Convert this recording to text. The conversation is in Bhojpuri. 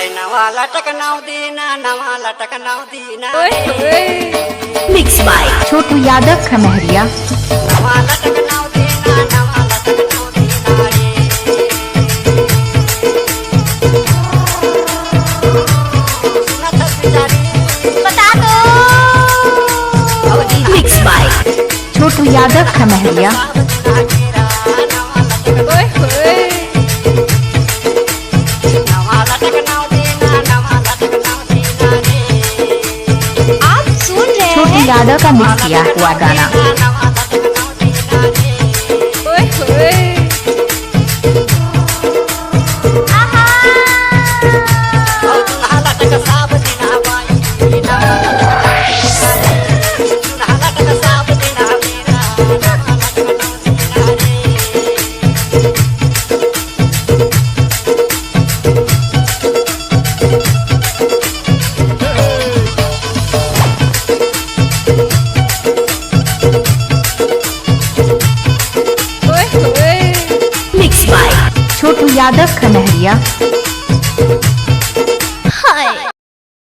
नवा लटक नाव दीना मिक्स बाय छोटू यादव खमहरिया। नवा लटक नाव दीना रे सुनत बिचारी बता दो मिक्स बाय छोटू यादव खमहरिया। छोटू यादव का मिक्स किया हुआ गाना। Mix by Chhotu Yadav Khamhariya.